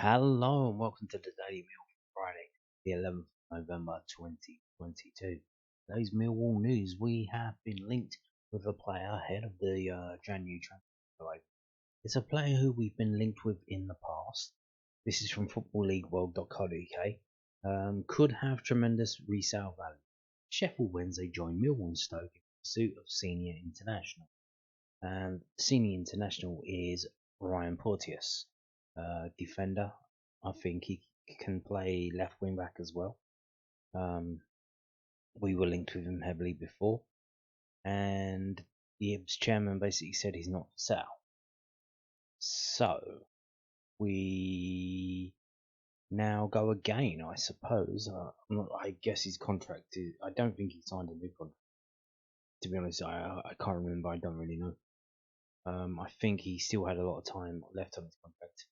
Hello and welcome to the Daily Meal for Friday, the 11th of November 2022. Today's Millwall news: we have been linked with a player ahead of the January transfer. It's a player who we've been linked with in the past. This is from footballleagueworld.co.uk. Could have tremendous resale value. Sheffield Wednesday joined Millwall and Stoke in pursuit of senior international. And senior international is Ryan Porteous. Defender. I think he can play left wing back as well. We were linked with him heavily before, and the IBS chairman basically said he's not for sale. So we now go again, I suppose. I guess his contract is. I don't think he signed a new contract. To be honest, I can't remember. I don't really know. I think he still had a lot of time left on his contract,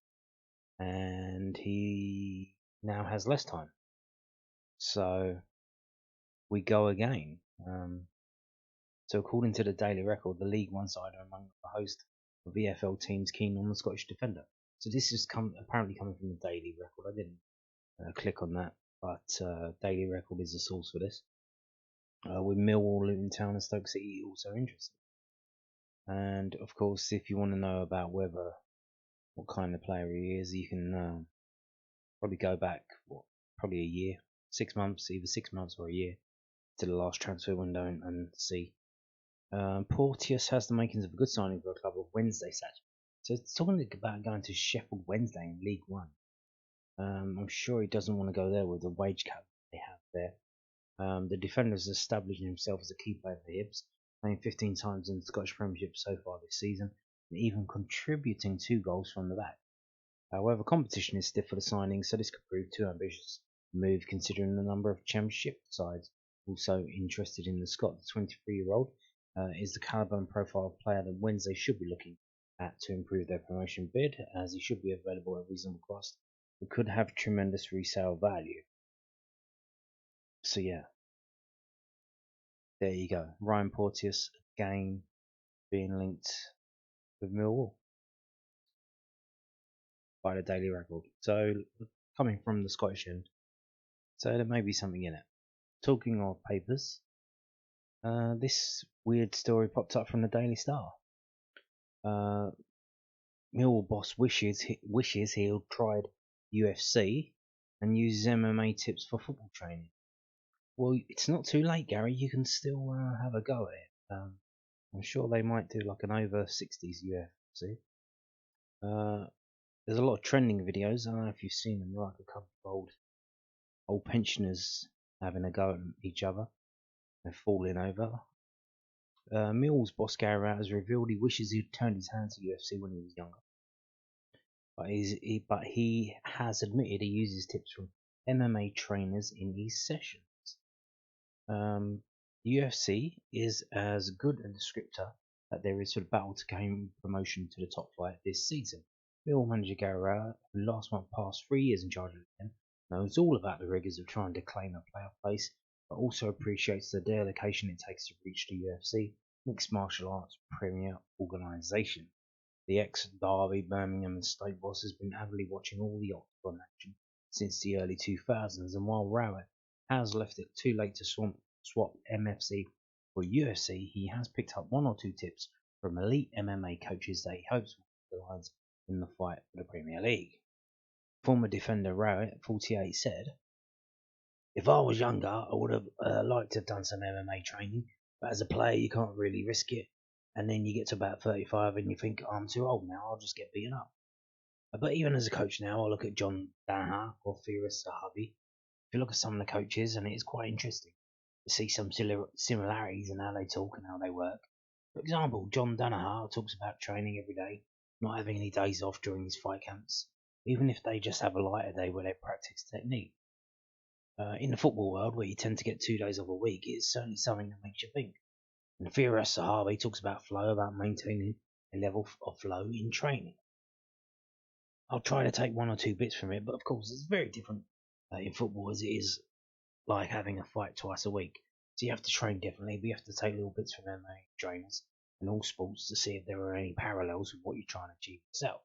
and he now has less time. So we go again. So according to the Daily Record, the League One side are among the host of VFL teams keen on the Scottish defender. So this is apparently coming from the Daily Record. I didn't click on that, but Daily Record is the source for this. With Millwall, Luton Town and Stoke City also interested. And of course, if you want to know about what kind of player he is, you can probably go back probably a year, 6 months, either 6 months or a year, to the last transfer window and see. Porteous has the makings of a good signing for a club of Wednesday Saturday. So it's talking about going to Sheffield Wednesday in League One. I'm sure he doesn't want to go there with the wage cap they have there. The defender has established himself as a key player for Hibs, playing 15 times in the Scottish Premiership so far this season, and even contributing 2 goals from the back. However, competition is stiff for the signing, so this could prove too ambitious a move considering the number of Championship sides also interested in the Scot. The 23-year-old is the calibre and profile of player that Wednesday should be looking at to improve their promotion bid, as he should be available at reasonable cost. It could have tremendous resale value. So yeah, there you go. Ryan Porteous again being linked with Millwall by the Daily Record. So coming from the Scottish end, so there may be something in it. Talking of papers, this weird story popped up from the Daily Star. Millwall boss wishes he'd tried UFC and uses MMA tips for football training. Well, it's not too late, Gary. You can still have a go at it. I'm sure they might do like an over 60s UFC. There's a lot of trending videos. I don't know if you've seen them, like a couple of old pensioners having a go at each other and falling over. Millwall's boss Gary Rowett has revealed he wishes he'd turned his hand to UFC when he was younger. But he has admitted he uses tips from MMA trainers in his sessions. UFC is as good a descriptor that there is for the battle to gain promotion to the top flight this season. Millwall manager Gary Rowett, who last month passed 3 years in charge of the team, knows all about the rigours of trying to claim a playoff place, but also appreciates the dedication it takes to reach the UFC, mixed martial arts premier organisation. The ex-Derby, Birmingham and Stoke boss has been avidly watching all the Octagon action since the early 2000s, and while Rowett has left it too late to swap MFC for UFC, he has picked up 1 or 2 tips from elite MMA coaches that he hopes will put the lines in the fight for the Premier League. Former defender Rowett, 48, said, "If I was younger, I would have liked to have done some MMA training, but as a player you can't really risk it. And then you get to about 35 and you think, I'm too old now, I'll just get beaten up." But even as a coach now, I look at John Danaher or Firas Zahabi. If you look at some of the coaches, and it is quite interesting to see some similarities in how they talk and how they work. For example, John Danaher talks about training every day, not having any days off during his fight camps, even if they just have a lighter day where they practice technique. In the football world, where you tend to get 2 days off a week, it's certainly something that makes you think. And Firas Zahabi talks about flow, about maintaining a level of flow in training. I'll try to take 1 or 2 bits from it, but of course it's very different in football as it is like having a fight twice a week. So you have to train differently, but you have to take little bits from MMA trainers and all sports to see if there are any parallels with what you're trying to achieve yourself.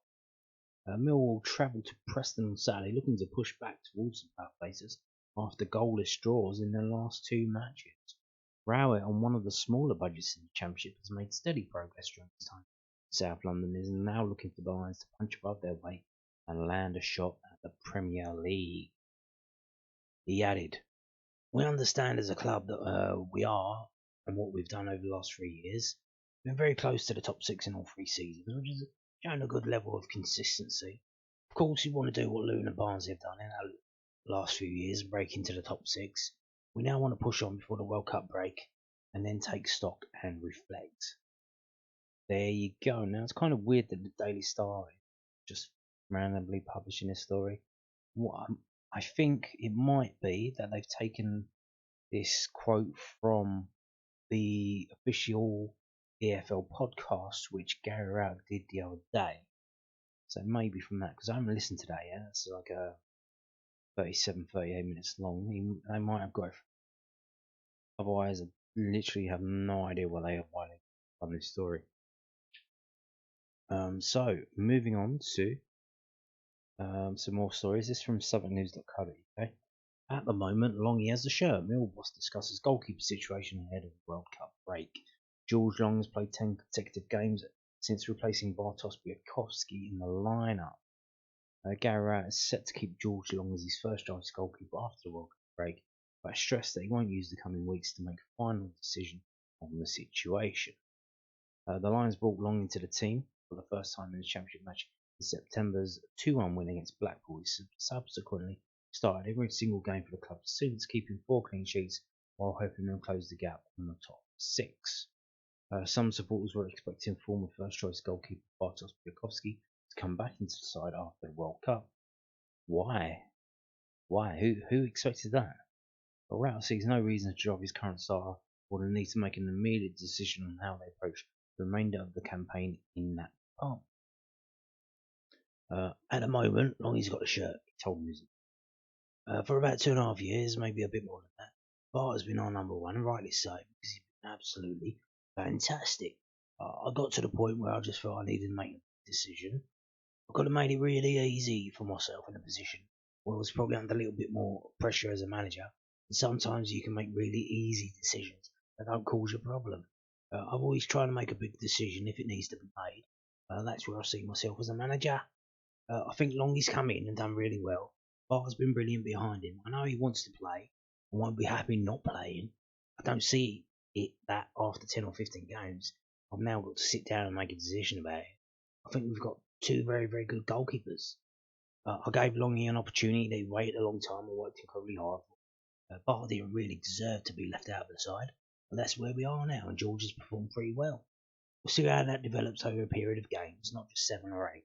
Millwall travelled to Preston on Saturday looking to push back towards the top places after goalless draws in their last two matches. Rowett, on one of the smaller budgets in the Championship, has made steady progress during this time. South London is now looking for the Lions to punch above their weight and land a shot at the Premier League. He added, "We understand as a club that we are, and what we've done over the last 3 years, been very close to the top six in all 3 seasons, which has shown a good level of consistency. Of course, we want to do what Luton and Barnsley have done in our last few years and break into the top six. We now want to push on before the World Cup break and then take stock and reflect." There you go. Now, it's kind of weird that the Daily Star just randomly publishing this story. I think it might be that they've taken this quote from the official EFL podcast, which Gary Rowett did the other day. So maybe from that, because I haven't listened to that yet. It's like 38 minutes long. They might have got it. Otherwise, I literally have no idea why they done this story. So moving on to some more stories. This is from southernnews.co.uk. At the moment, Longy has the shirt. Millwall discusses goalkeeper situation ahead of the World Cup break. George Long has played 10 consecutive games since replacing Bartosz Białkowski in the lineup. Gary Rowett is set to keep George Long as his first choice goalkeeper after the World Cup break, but stressed that he won't use the coming weeks to make a final decision on the situation. The Lions brought Long into the team for the first time in the Championship match in September's 2-1 win against Blackpool. He subsequently started every single game for the club, since keeping 4 clean sheets while helping them close the gap on the top 6. Some supporters were expecting former first choice goalkeeper Bartosz Białkowski to come back into the side after the World Cup. Why? Who expected that? But Rowett sees no reason to drop his current starter or the need to make an immediate decision on how they approach the remainder of the campaign in that department. At the moment, Longy's got a shirt, he told News. For about 2.5 years, maybe a bit more than that, Bart has been our number one, and rightly so, because he's been absolutely fantastic. I got to the point where I just felt I needed to make a decision. I could have made it really easy for myself in a position where I was probably under a little bit more pressure as a manager. And sometimes you can make really easy decisions that don't cause you a problem. I've always tried to make a big decision if it needs to be made. That's where I see myself as a manager. I think Longy's come in and done really well. Bart's been brilliant behind him. I know he wants to play and won't be happy not playing. I don't see it that after 10 or 15 games, I've now got to sit down and make a decision about it. I think we've got 2 very, very good goalkeepers. I gave Longy an opportunity that he waited a long time and worked incredibly hard for. Bart didn't really deserve to be left out of the side, but that's where we are now, and George has performed pretty well. We'll see how that develops over a period of games, not just 7 or 8.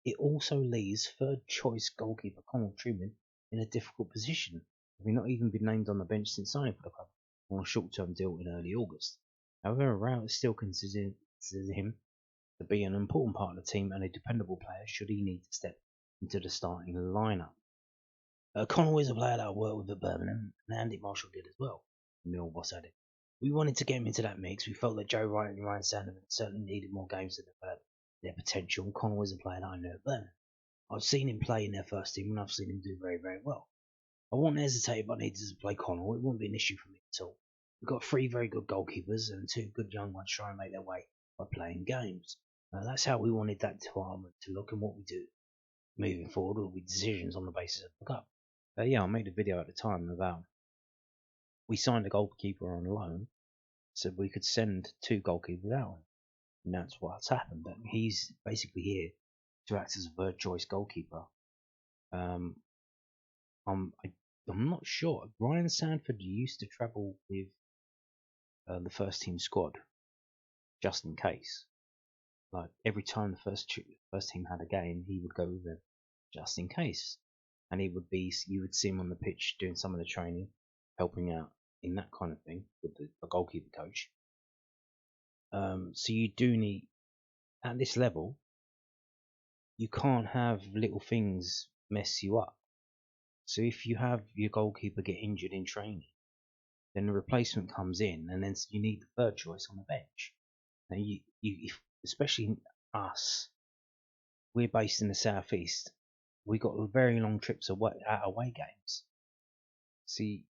It also leaves third choice goalkeeper Conor Truman in a difficult position, having not even been named on the bench since signing for the club on a short-term deal in early August. However, Rowett still considers him to be an important part of the team and a dependable player should he need to step into the starting lineup. Conor is a player that I worked with at Birmingham, and Andy Marshall did as well, the Mill boss added. We wanted to get him into that mix. We felt that Joe Wright and Ryan Sanderman certainly needed more games to develop their potential. Conor was a player that I knew at Birmingham. I've seen him play in their first team, and I've seen him do very, very well. I wouldn't hesitate if I needed to play Conor. It wouldn't be an issue for me at all. We've got 3 very good goalkeepers and 2 good young ones trying to make their way by playing games. That's how we wanted that department to look, and what we do moving forward will be decisions on the basis of the cup. I made a video at the time about we signed a goalkeeper on loan, so we could send 2 goalkeepers out, and that's what's happened. He's basically here to act as a third choice goalkeeper. I'm not sure. Ryan Sanford used to travel with the first team squad just in case. Like every time the first team had a game, he would go with them just in case, and you would see him on the pitch doing some of the training, helping out in that kind of thing with the goalkeeper coach. So you do need, at this level, you can't have little things mess you up. So if you have your goalkeeper get injured in training, then the replacement comes in, and then you need the third choice on the bench. Now especially us, we're based in the southeast. We got very long trips away at away games. See,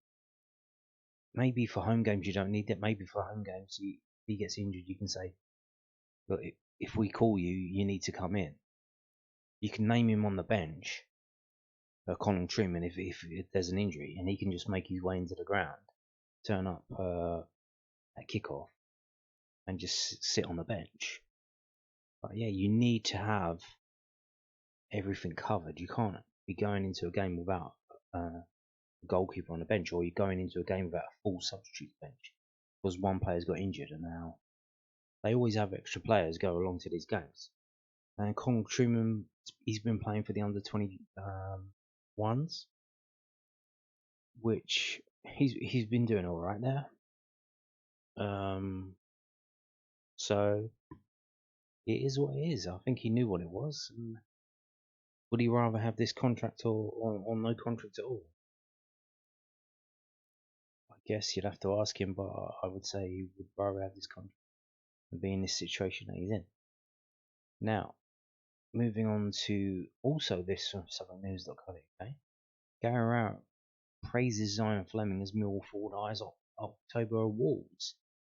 maybe for home games you don't need it. Maybe for home games, if he gets injured, you can say, look, if we call you, you need to come in. You can name him on the bench, Colin Truman, if there's an injury, and he can just make his way into the ground, turn up at kickoff, and just sit on the bench. But yeah, you need to have everything covered. You can't be going into a game without a goalkeeper on the bench, or you're going into a game without a full substitute bench because one player's got injured, and now they always have extra players go along to these games. And Colin Truman, he's been playing for the under 20 ones, which he's been doing all right there. So it is what it is. I think he knew what it was. And would he rather have this contract or no contract at all? I guess you'd have to ask him, but I would say he would rather have this contract than be in this situation that he's in. Now, moving on to also this from southernnews.co.uk. Gary Rowett praises Zion Flemming as Millwall Forward Eyes October Awards.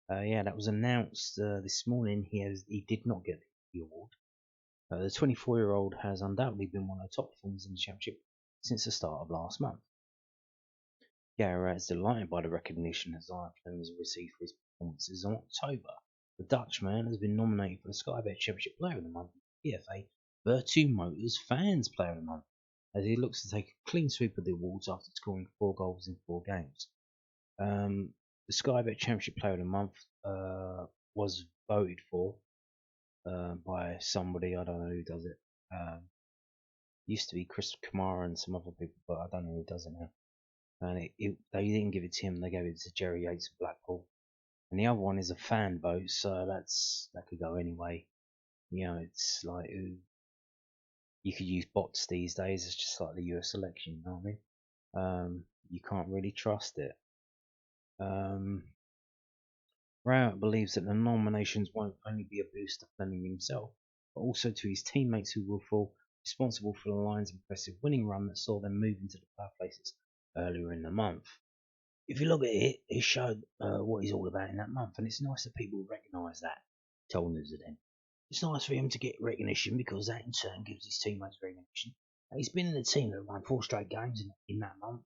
Yeah, that was announced this morning. He did not get the award. The 24-year-old has undoubtedly been one of the top performers in the Championship since the start of last month. Gary is delighted by the recognition that Zion Flemming has received for his performances in October. The Dutchman has been nominated for the Sky Bet Championship Player of the Month and PFA Virtu Motors Fans Player of the Month, as he looks to take a clean sweep of the awards after scoring 4 goals in 4 games. The Sky Bet Championship Player of the Month was voted for by somebody, I don't know who does it. Used to be Chris Kamara and some other people, but I don't know who does it now. And they didn't give it to him, they gave it to Jerry Yates of Blackpool. And the other one is a fan vote, so that could go anyway. You know, it's like you could use bots these days. It's just like the US election, you know what I mean? You can't really trust it. Rowett believes that the nominations won't only be a boost to Flemming himself, but also to his teammates who will feel responsible for the Lions' impressive winning run that saw them move into the playoff places earlier in the month. If you look at it, it showed what he's all about in that month, and it's nice that people recognise that. Told Newsden. It's nice for him to get recognition because that in turn gives his teammates recognition. He's been in the team that won 4 straight games in that month.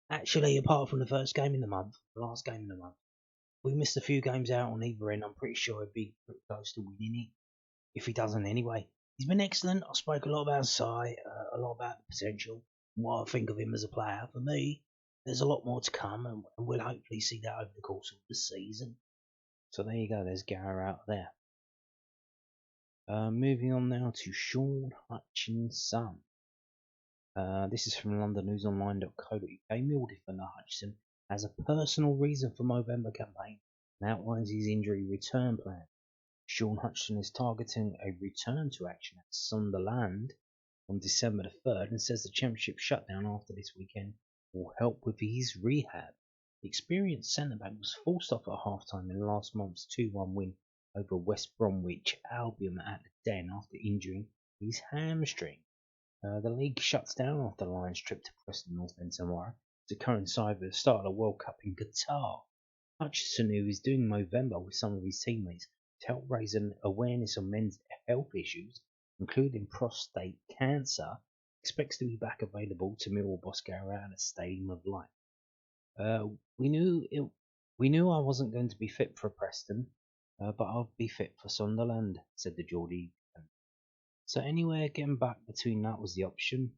Actually, apart from the first game in the month, the last game in the month, we missed a few games out on either end. I'm pretty sure he'd be pretty close to winning it, if he doesn't anyway. He's been excellent. I spoke a lot about Sai, a lot about the potential, what I think of him as a player. For me, there's a lot more to come, and we'll hopefully see that over the course of the season. So there you go, there's Gara out there. Moving on now to Shaun Hutchinson. This is from londonnewsonline.co.uk. Millwall defender Hutchinson has a personal reason for Movember campaign and outlines his injury return plan. Shaun Hutchinson is targeting a return to action at Sunderland on December the 3rd and says the Championship shutdown after this weekend will help with his rehab. The experienced centre-back was forced off at half-time in last month's 2-1 win over West Bromwich Albion at the Den after injuring his hamstring. The league shuts down after the Lions' trip to Preston North End tomorrow to coincide with the start of the World Cup in Qatar. Hutchinson, who is doing Movember with some of his teammates to help raise an awareness of men's health issues, including prostate cancer, expects to be back available to Millwall boss Gary at a Stadium of Light. We knew I wasn't going to be fit for Preston, but I'll be fit for Sunderland, said the Geordie. So anywhere getting back between that was the option.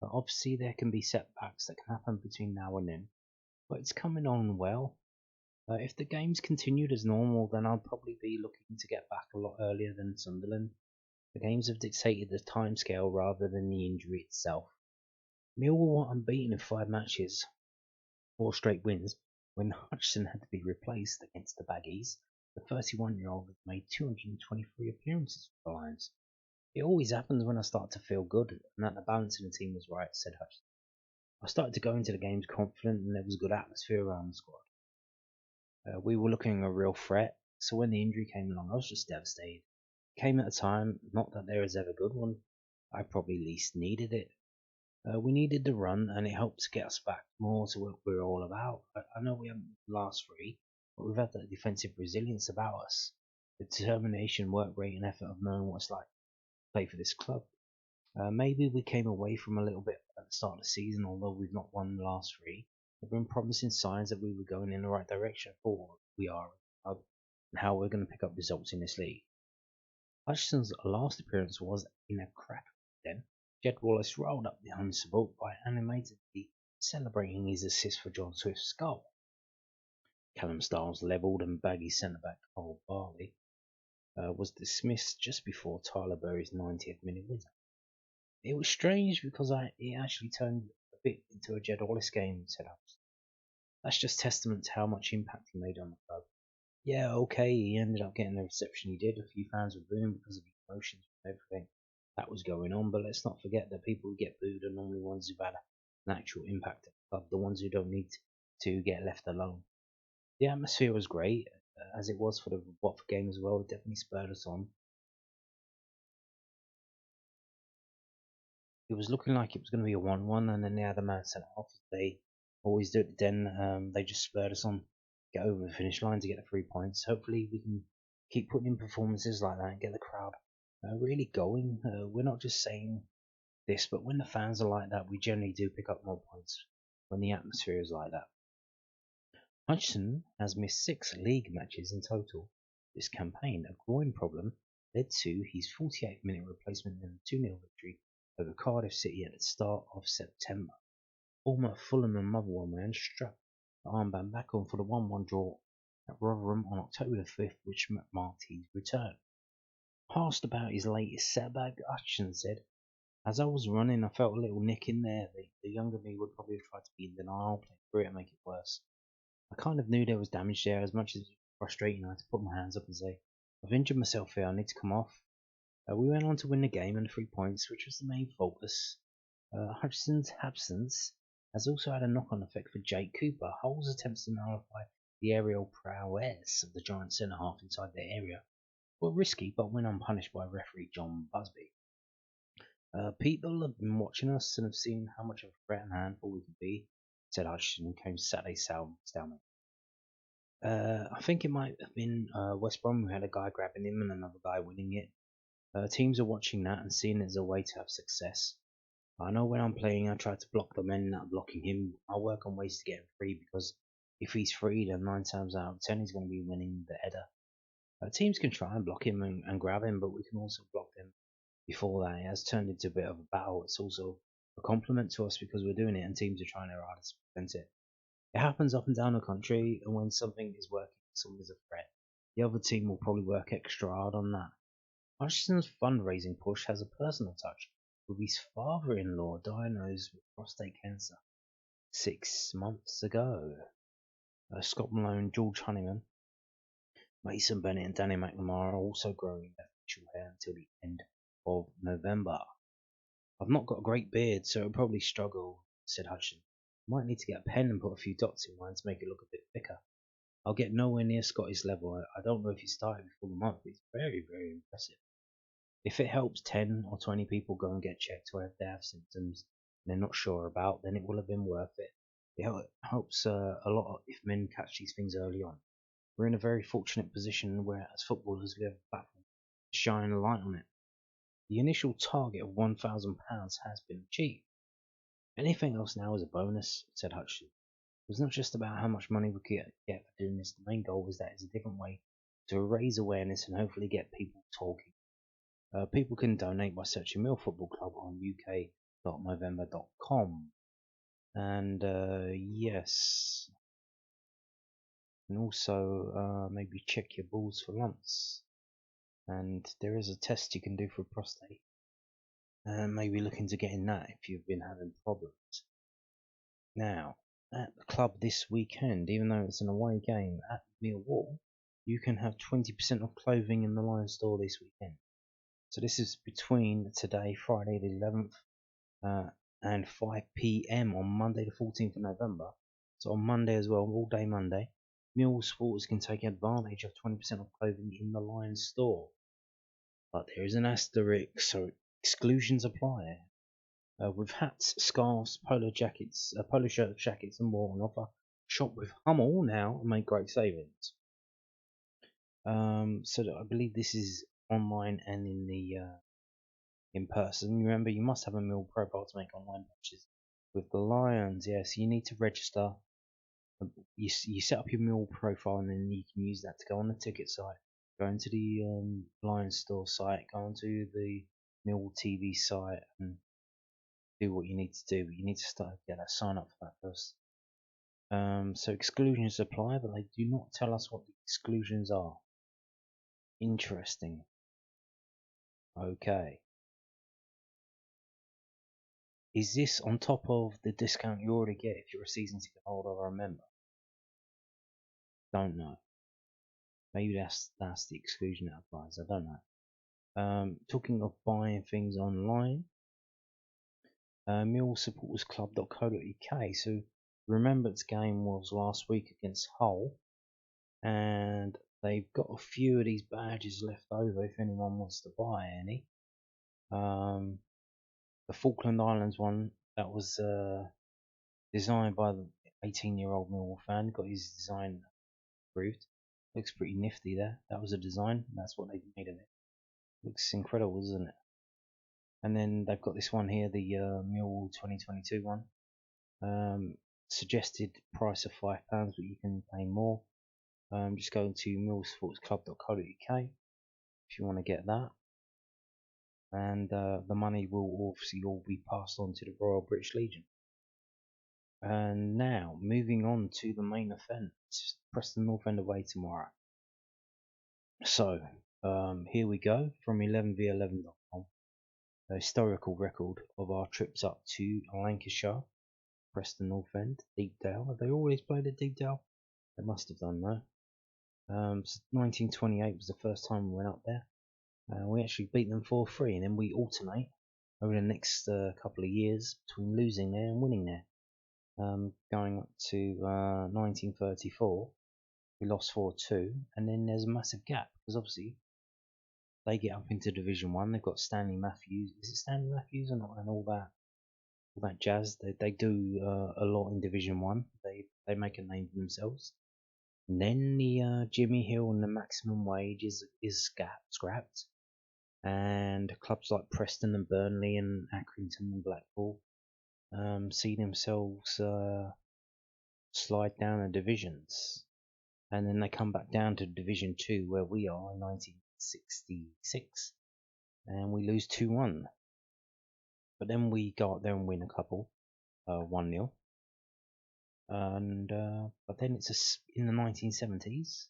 But obviously there can be setbacks that can happen between now and then. But it's coming on well. If the games continued as normal, then I'll probably be looking to get back a lot earlier than Sunderland. The games have dictated the timescale rather than the injury itself. Millwall were unbeaten in 5 matches, 4 straight wins, when Hutchinson had to be replaced against the Baggies. The 31-year-old had made 223 appearances for the Lions. It always happens when I start to feel good and that the balance in the team was right, said Hutchinson. I started to go into the games confident and there was a good atmosphere around the squad. We were looking at a real threat, so when the injury came along, I was just devastated. It came at a time, not that there is ever a good one, I probably least needed it. We needed the run, and it helped to get us back more to what we're all about. I know we haven't the last three, but we've had that defensive resilience about us, the determination, work rate, and effort of knowing what it's like to play for this club. Maybe we came away from a little bit at the start of the season, although we've not won the last three. There have been promising signs that we were going in the right direction for what we are and how we're going to pick up results in this league. Hutchinson's last appearance was in a crack then. Jed Wallace rolled up behind the support by animatedly celebrating his assist for John Swift's goal. Callum Stiles levelled and baggy centre-back Cole Barley was dismissed just before Tyler Berry's 90th minute winner. It was strange because it actually turned a bit into a Jed Wallace game, said Hutchinson. That's just testament to how much impact he made on the club. Yeah, okay, he ended up getting the reception he did. A few fans were booing because of the emotions and everything that was going on, but let's not forget that people who get booed are normally ones who've had an actual impact at the club, the ones who don't need to get left alone. The atmosphere was great, as it was for the Watford game as well. It definitely spurred us on. It was looking like it was going to be a 1-1, and then they had a man sent off. They always do it. Then they just spurred us on, get over the finish line to get the 3 points. Hopefully, we can keep putting in performances like that and get the crowd really going. We're not just saying this, but when the fans are like that, we generally do pick up more points when the atmosphere is like that. Hutchinson has missed 6 league matches in total this campaign. A groin problem led to his 48th-minute replacement in a 2-0 victory over Cardiff City at the start of September. Former Fulham and Motherwell man struck the armband back on for the 1-1 draw at Rotherham on October the 5th, which marked his return. Asked about his latest setback, Hutchinson said, "As I was running, I felt a little nick in there. The younger me would probably have tried to be in denial, play through it and make it worse. I kind of knew there was damage there. As much as it was frustrating, I had to put my hands up and say, I've injured myself here, I need to come off." We went on to win the game and 3 points, which was the main focus. Hutchinson's absence has also had a knock-on effect for Jake Cooper. Hull's attempts to nullify the aerial prowess of the Giant centre-half inside their area were risky, but went unpunished by referee John Busby. People have been watching us and have seen how much of a threat and handful we can be, said Hutchinson, who came Saturday's stalemate. I think it might have been West Brom who had a guy grabbing him and another guy winning it. Teams are watching that and seeing it as a way to have success. I know when I'm playing, I try to block the men that are blocking him. I work on ways to get him free because if he's free, then 9 times out of 10 he's going to be winning the header. Teams can try and block him and grab him, but we can also block them before that. It has turned into a bit of a battle. It's also a compliment to us because we're doing it and teams are trying their hardest to prevent it. It happens up and down the country, and when something is working, someone is a threat, the other team will probably work extra hard on that. Hutchinson's fundraising push has a personal touch, with his father-in-law diagnosed with prostate cancer 6 months ago. Scott Malone, George Honeyman, Mason Bennett and Danny McNamara are also growing their facial hair until the end of November. I've not got a great beard, so I'll probably struggle, said Hutchinson. Might need to get a pen and put a few dots in mine to make it look a bit thicker. I'll get nowhere near Scotty's level. I don't know if he started before the month, but it's very, very impressive. If it helps 10 or 20 people go and get checked or if they have symptoms they're not sure about, then it will have been worth it. It helps a lot if men catch these things early on. We're in a very fortunate position where, as footballers, we have a platform to shine a light on it. The initial target of £1,000 has been achieved. Anything else now is a bonus, said Hutchinson. It was not just about how much money we could get for doing this. The main goal was that it's a different way to raise awareness and hopefully get people talking. People can donate by searching Millwall Football Club on uk.movember.com. And yes, and also maybe check your balls for lumps. And there is a test you can do for prostate. And maybe look into getting that if you've been having problems. Now, at the club this weekend, even though it's an away game at Millwall, you can have 20% off clothing in the Lionstore this weekend. So this is between today, Friday the 11th, and 5 p.m. on Monday the 14th of November. So on Monday as well, all day Monday, Millwall supporters can take advantage of 20% off clothing in the Lionstore. But there is an asterisk, so Exclusions apply. With hats, scarves, polo jackets, polo shirts, jackets, and more on offer. Shop with Hummel now and make great savings. So I believe this is online and in the in person. Remember, you must have a Mill profile to make online purchases. With the Lions, yes, you need to register. You set up your Mill profile and then you can use that to go on the ticket site, go into the Lionstore site, go onto the Mill TV site and do what you need to do. But you need to sign up for that first. So exclusions apply, but they do not tell us what the exclusions are. Interesting. Okay. Is this on top of the discount you already get if you're a season ticket holder or a member? Don't know. Maybe that's the exclusion that applies. I don't know. Talking of buying things online, millsupportersclub.co.uk. So Remembrance game was last week against Hull, and they've got a few of these badges left over if anyone wants to buy any. The Falkland Islands one that was designed by the 18-year-old Millwall fan, got his design approved. Looks pretty nifty there. That was a design. That's what they've made of it. Looks incredible, doesn't it? And then they've got this one here, the Millwall 2022 one. Suggested price of £5, but you can pay more. Just go to millsportsclub.co.uk if you want to get that. And the money will obviously all be passed on to the Royal British Legion. And now, moving on to the main event, Preston North End away tomorrow. So, here we go from 11v11.com. A historical record of our trips up to Lancashire, Preston North End, Deepdale. Have they always played at Deepdale? They must have done, though. 1928 was the first time we went up there. We actually beat them 4-3, and then we alternate over the next couple of years between losing there and winning there. Going up to 1934, we lost 4-2, and then there's a massive gap because obviously they get up into Division 1. They've got Stanley Matthews. Is it Stanley Matthews and all that jazz? They do a lot in Division 1. They make a name for themselves. And then the Jimmy Hill and the maximum wage is scrapped, and clubs like Preston and Burnley and Accrington and Blackpool see themselves slide down the divisions, and then they come back down to Division 2 where we are in 1966, and we lose 2-1. But then we go up there and win a couple, 1-0. And but then it's in the 1970s.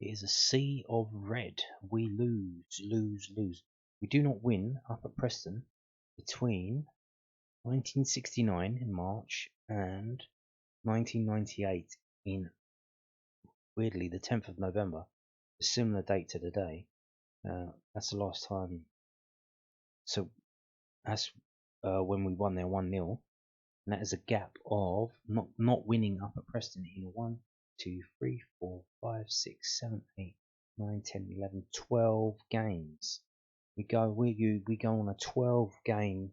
It is a sea of red. We lose. We do not win up at Preston between 1969 in March and 1998 in, weirdly, the 10th of November, a similar date to today. That's the last time. So that's when we won there 1-0, and that is a gap of not winning up at Preston in 1, 2, 3, 4, 5, 6, 7, 8, 9, 10, 11, 12 games. We go on a 12 game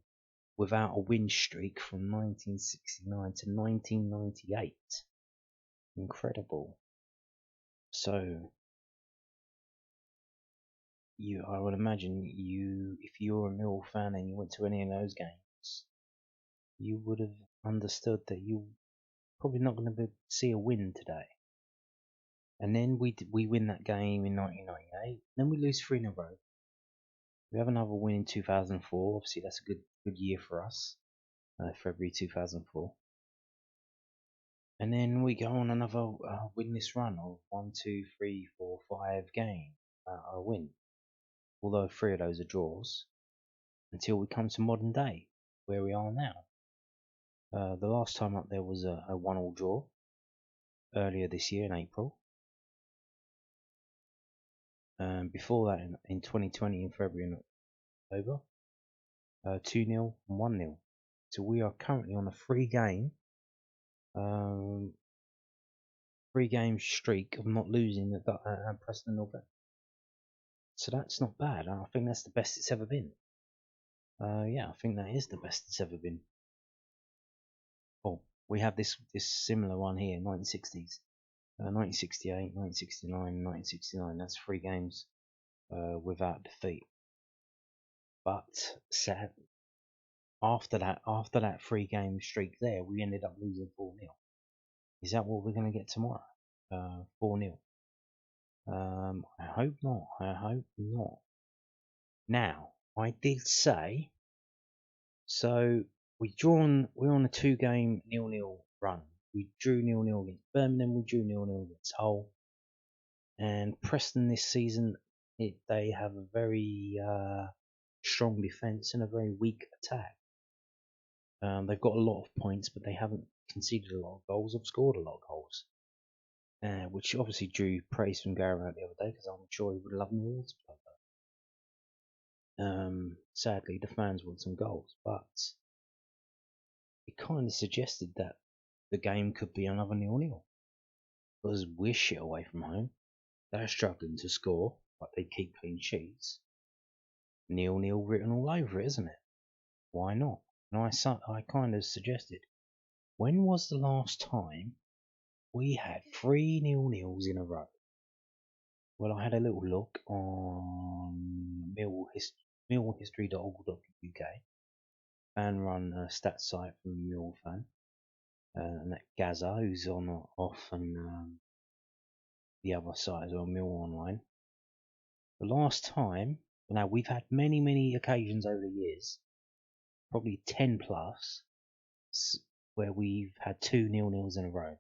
without a win streak from 1969 to 1998. Incredible. So I would imagine if you're a Millwall fan and you went to any of those games, you would have understood that you're probably not going to see a win today. And then we win that game in 1998. Then we lose 3 in a row. We have another win in 2004. Obviously, that's a good year for us. February 2004. And then we go on another winless run of 1, 2, 3, 4, 5 games. A win. Although 3 of those are draws. Until we come to modern day, where we are now. The last time up there was a 1-1 draw. Earlier this year in April. Before that in 2020 in February and October. 2-0 and 1-0. So we are currently on a 3-game streak of not losing at Preston North End. So that's not bad. I think that's the best it's ever been. Yeah, I think that is the best it's ever been. Oh, we have this similar one here, 1960s, 1968, 1969, 1969. That's 3 games without defeat. But sad, after that 3-game streak there, we ended up losing 4-0. Is that what we're going to get tomorrow? 4-0. I hope not. I hope not. Now, I did say, so we're on a 2-game 0-0 run. We drew 0-0 against Birmingham, we drew 0-0 against Hull. And Preston this season, they have a very strong defence and a very weak attack. They've got a lot of points, but they haven't conceded a lot of goals. They've scored a lot of goals. Which obviously drew praise from Gary out the other day, because I'm sure he would love me all to play that. Sadly, the fans want some goals, but it kind of suggested that the game could be another 0-0. Because we're shit away from home. They're struggling to score, but they keep clean sheets. 0-0 written all over it, isn't it? Why not? And I kind of suggested, when was the last time we had 3 0-0s in a row? Well, I had a little look on millwallhistory.org.uk and run a stats site from a Millwall fan, and that Gaza, who's on off, and the other site as well, Millwall Online. The last time, now we've had many occasions over the years, probably 10 plus, where we've had 2 0-0s in a row,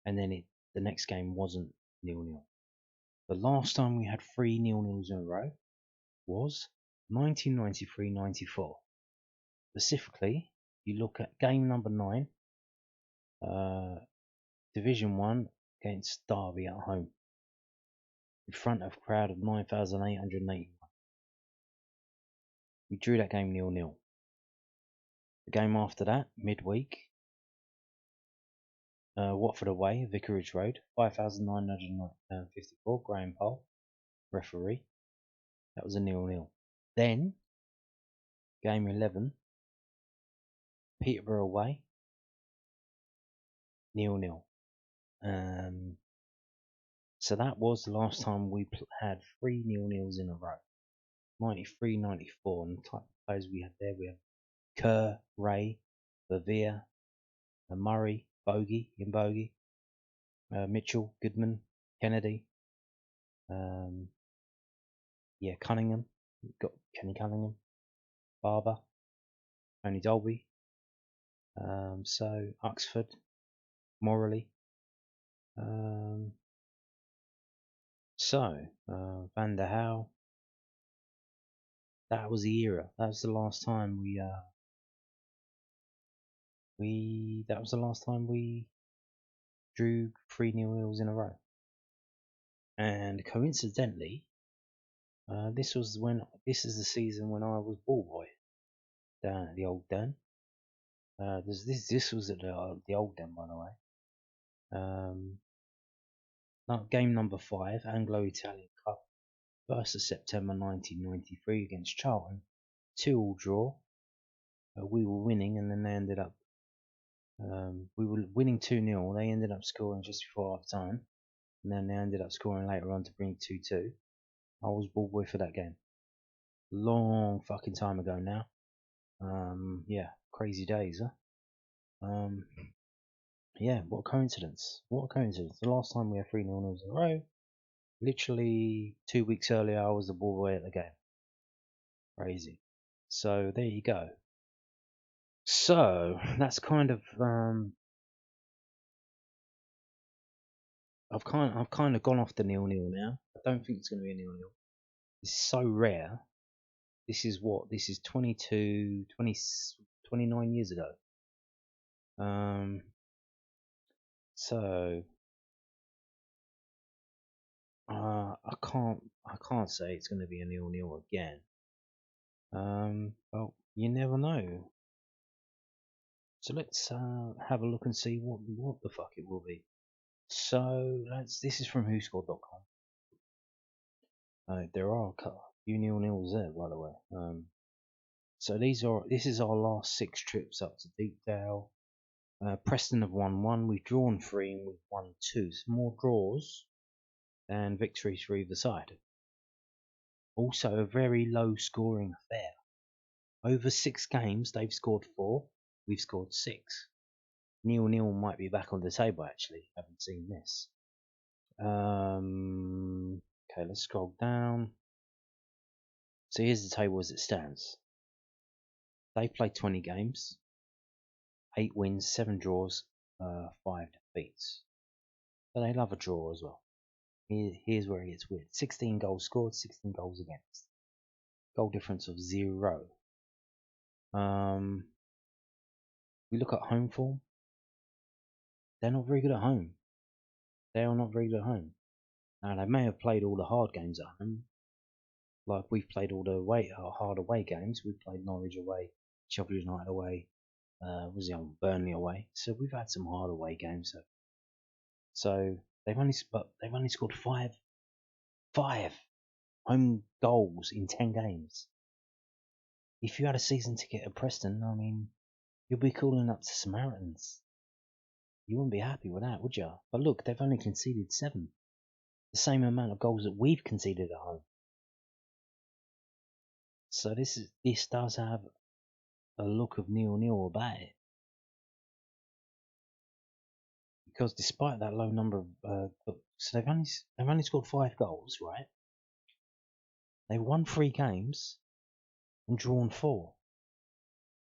and then the next game wasn't 0-0. The last time we had 3 0-0s in a row was 1993-94. Specifically, you look at game number 9, Division 1 against Derby at home, in front of a crowd of 9,881. We drew that game 0-0. The game after that, midweek, Watford away, Vicarage Road, 5,954, Graham Pole, referee. That was a 0-0. Then, game 11, Peterborough away, 0-0. So that was the last time we had 3 0-0s in a row. 93-94, and the type of players we had there, we have Kerr, Ray, Bavia, Murray, Bogey, Mitchell, Goodman, Kennedy, Cunningham. We've got Kenny Cunningham, Barber, Tony Dolby, so Uxford, Morley, Van der Howe. That was the era. That was the last time we drew 3 0-0s in a row. And coincidentally, this is the season when I was ball boy down at the old den. This was at the old den, by the way. Game number 5, Anglo-Italian Cup, 1st of September 1993 against Charlton, 2-2 draw. We were winning, and then they ended up. We were winning 2-0. They ended up scoring just before half time, and then they ended up scoring later on to bring it 2-2. I was ball boy for that game. Long fucking time ago now. Yeah, crazy days, huh? Yeah, what a coincidence. What a coincidence. The last time we had 3 0-0s in a row, literally 2 weeks earlier, I was the ball boy at the game. Crazy. So, there you go. So, that's kind of, I've kind of gone off the 0-0 now. I don't think it's going to be a 0-0. This is so rare. This is 29 years ago. So I can't say it's going to be a 0-0 again. Well, you never know. So let's have a look and see what the fuck it will be. So this is from WhoScored.com. There are a few 0-0s there, by the way. So this is our last 6 trips up to Deepdale. Preston have won 1, we've drawn 3, and we've won 2. So more draws than victories for either side. Also a very low scoring affair. Over 6 games they've scored 4, we've scored 6. 0-0 might be back on the table actually, haven't seen this. Okay, let's scroll down. So here's the table as it stands. They played 20 games, 8 wins, 7 draws, 5 defeats. But they love a draw as well. Here's where it gets weird. 16 goals scored, 16 goals against. Goal difference of 0. We look at home form. They're not very good at home. They are not very good at home. Now they may have played all the hard games at home. Like we've played all the hard away games. We've played Norwich away, Sheffield United away, Burnley away. So we've had some hard away games. So they've only scored five home goals in 10 games. If you had a season ticket at Preston, I mean, you'll be calling up to Samaritans. You wouldn't be happy with that, would you? But look, they've only conceded 7. The same amount of goals that we've conceded at home. So this does have a look of 0-0 about it. Because despite that low number of so they've only scored 5 goals, right? They've won 3 games and drawn 4.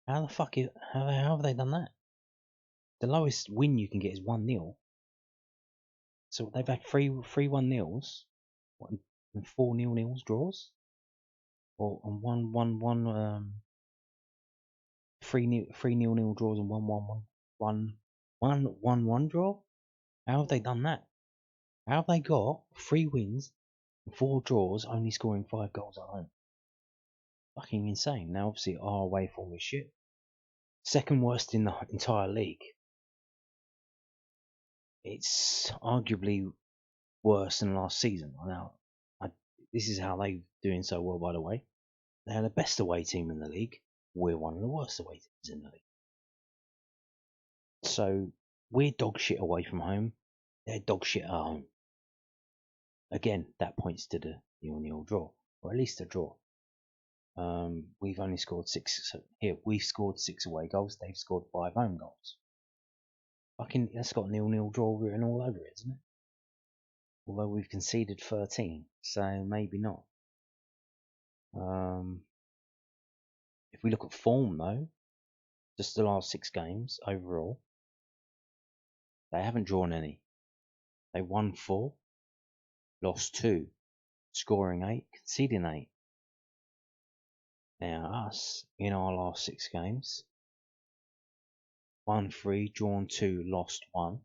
How the fuck how have they done that? The lowest win you can get is 1-0. So they've had 3 1-0s, and 4 0-0s draws, or and 3 0-0 draws and 1 draw. How have they done that? How have they got 3 wins and 4 draws, only scoring 5 goals at home? Fucking insane. Now obviously our away form is shit. Second worst in the entire league. It's arguably worse than last season. Now, this is how they're doing so well, by the way. They're the best away team in the league. We're one of the worst away teams in the league. So we're dog shit away from home. They're dog shit at home. Again, that points to the 0-0 draw, or at least a draw. We've only scored 6. So here we've scored 6 away goals. They've scored 5 home goals. Fucking, that's got 0-0 draw written all over it, isn't it? Although we've conceded 13, so maybe not. If we look at form though, just the last 6 games overall, they haven't drawn any. They won 4, lost 2, scoring 8, conceding 8. Now us, in our last 6 games, won 3, drawn 2, lost 1,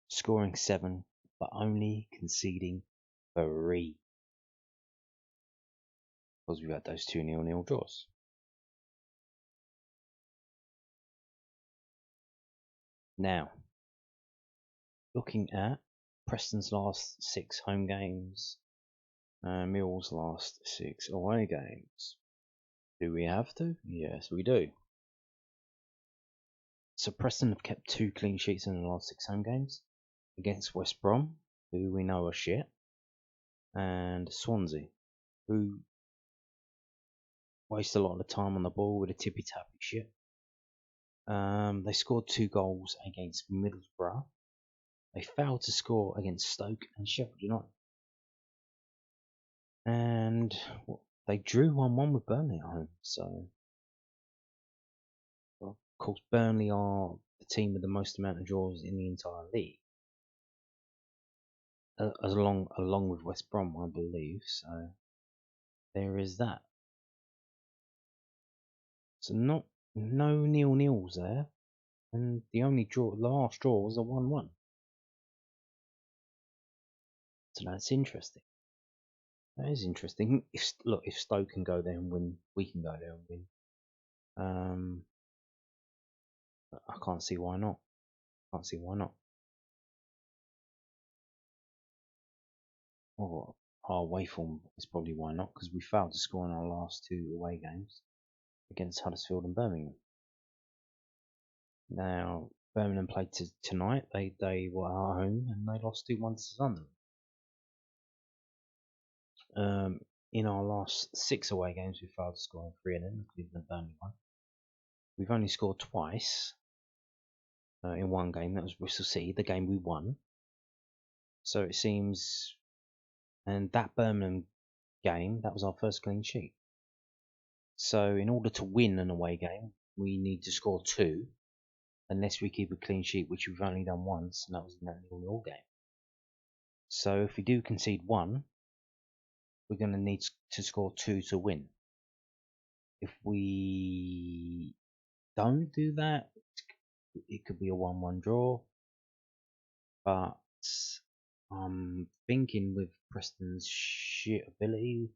scoring 7, but only conceding 3. Because we've had those 2 0-0 draws. Now, looking at Preston's last 6 home games, Millwall's last 6 away games. Do we have to? Yes, we do. So Preston have kept 2 clean sheets in the last 6 home games against West Brom, who we know are shit, and Swansea, who waste a lot of the time on the ball with a tippy-tappy shit. They scored 2 goals against Middlesbrough. They failed to score against Stoke and Sheffield United. And they drew 1-1 with Burnley at home. So, well, of course, Burnley are the team with the most amount of draws in the entire league, along with West Brom, I believe. So there is that. So no 0-0s there, and the last draw was a 1-1. So that's interesting. That is interesting. If Stoke can go there and win, we can go there and win. I can't see why not. Oh, our away form is probably why not, because we failed to score in our last 2 away games against Huddersfield and Birmingham. Now, Birmingham played tonight. They were at home and they lost 2-1 to Sunderland. In our last 6 away games, we failed to score in 3 of them, including the Burnley one. We've only scored twice in one game. That was Bristol City, the game we won. So it seems, and that Birmingham game, that was our first clean sheet. So in order to win an away game, we need to score 2, unless we keep a clean sheet, which we've only done once, and that was in that 0-0 game. So if we do concede 1, we're going to need to score 2 to win. If we don't do that, it could be a 1-1 draw. But I'm thinking with Preston's shit ability,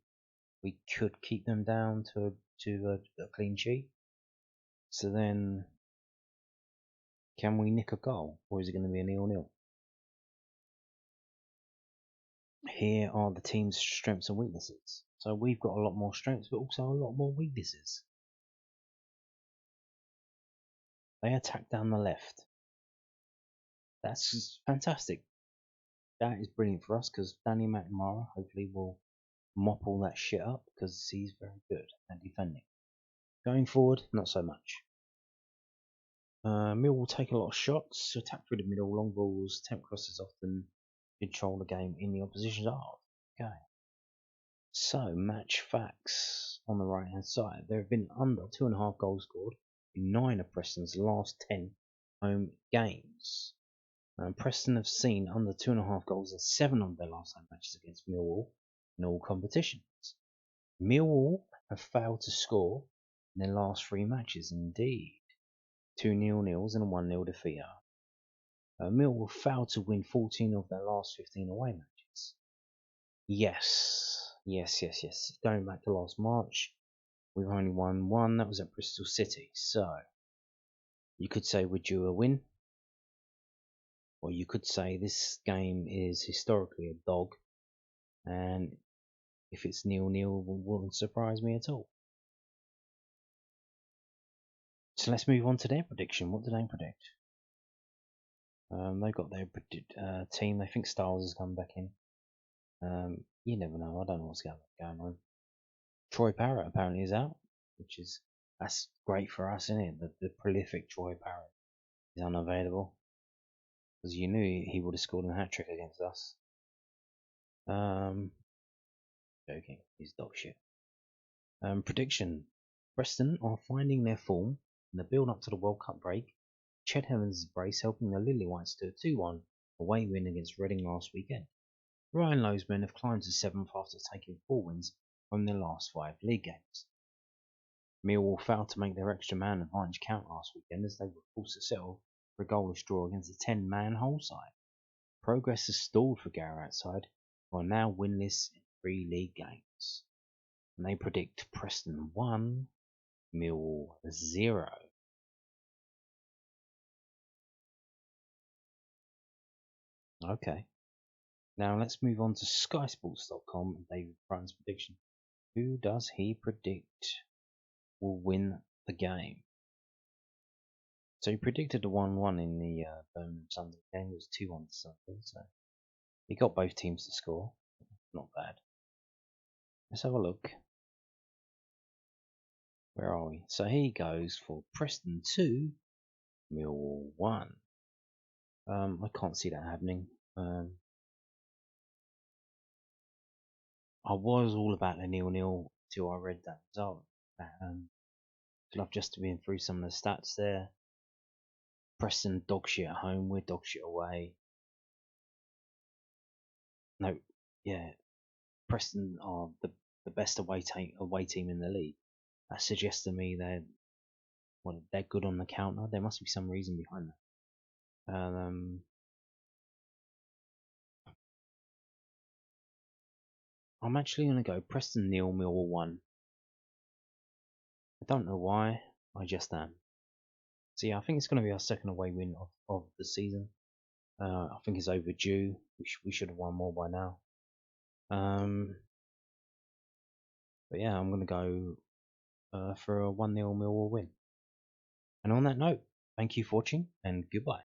we could keep them down to a clean sheet. So then, can we nick a goal, or is it going to be a 0-0? Here are the team's strengths and weaknesses. So we've got a lot more strengths, but also a lot more weaknesses. They attack down the left. That's fantastic. That is brilliant for us, because Danny McNamara hopefully will mop all that shit up, because he's very good at defending. Going forward, not so much. Mill will take a lot of shots, attack through the middle, long balls, temp crosses, often control the game in the opposition's half. Okay. So, match facts on the right hand side. There have been under 2.5 goals scored in 9 of Preston's last 10 home games. Preston have seen under 2.5 goals in 7 of their last home matches against Millwall in all competitions. Millwall have failed to score in their last 3 matches, indeed. 2 0-0s and a 1-0 defeat. Millwall failed to win 14 of their last 15 away matches. Yes. Going back to last March, we've only won 1. That was at Bristol City. So, you could say we're due a win. Or you could say this game is historically a dog. And if it's 0-0, it wouldn't surprise me at all. So let's move on to their prediction. What do they predict? They've got their team. They think Styles has come back in. You never know. I don't know what's going on. Troy Parrott apparently is out, that's great for us, isn't it? The prolific Troy Parrott is unavailable, because you knew he would have scored a hat-trick against us. Joking. He's dog shit. Prediction. Preston are finding their form in the build-up to the World Cup break. Ched Evans' brace helping the Lily Whites to a 2-1 away win against Reading last weekend. Ryan Lowe's men have climbed to 7th after taking 4 wins from their last 5 league games. Millwall failed to make their extra man advantage count last weekend, as they were forced to settle for a goalless draw against a 10-man Hull side. Progress has stalled for Garrett side, who are now winless in 3 league games. And they predict Preston 1, Millwall 0. Okay. Now let's move on to SkySports.com and David Bryan's prediction. Who does he predict will win the game? So he predicted a 1-1 in the Birmingham Sunday game. It was 2-1 to Sunday, so he got both teams to score. Not bad. Let's have a look. Where are we? So he goes for Preston 2, Millwall 1. I can't see that happening. I was all about the 0-0 till I read that result. I've just been through some of the stats there. Preston dog shit at home, we're dog shit away. No, yeah, Preston are the best away team in the league. That suggests to me they're good on the counter. There must be some reason behind that. I'm actually going to go Preston 0, Millwall 1. I don't know why, I just am. So yeah, I think it's going to be our second away win of the season. I think it's overdue. We should have won more by now. But yeah, I'm going to go for a 1-0 Millwall win. And on that note, thank you for watching and goodbye.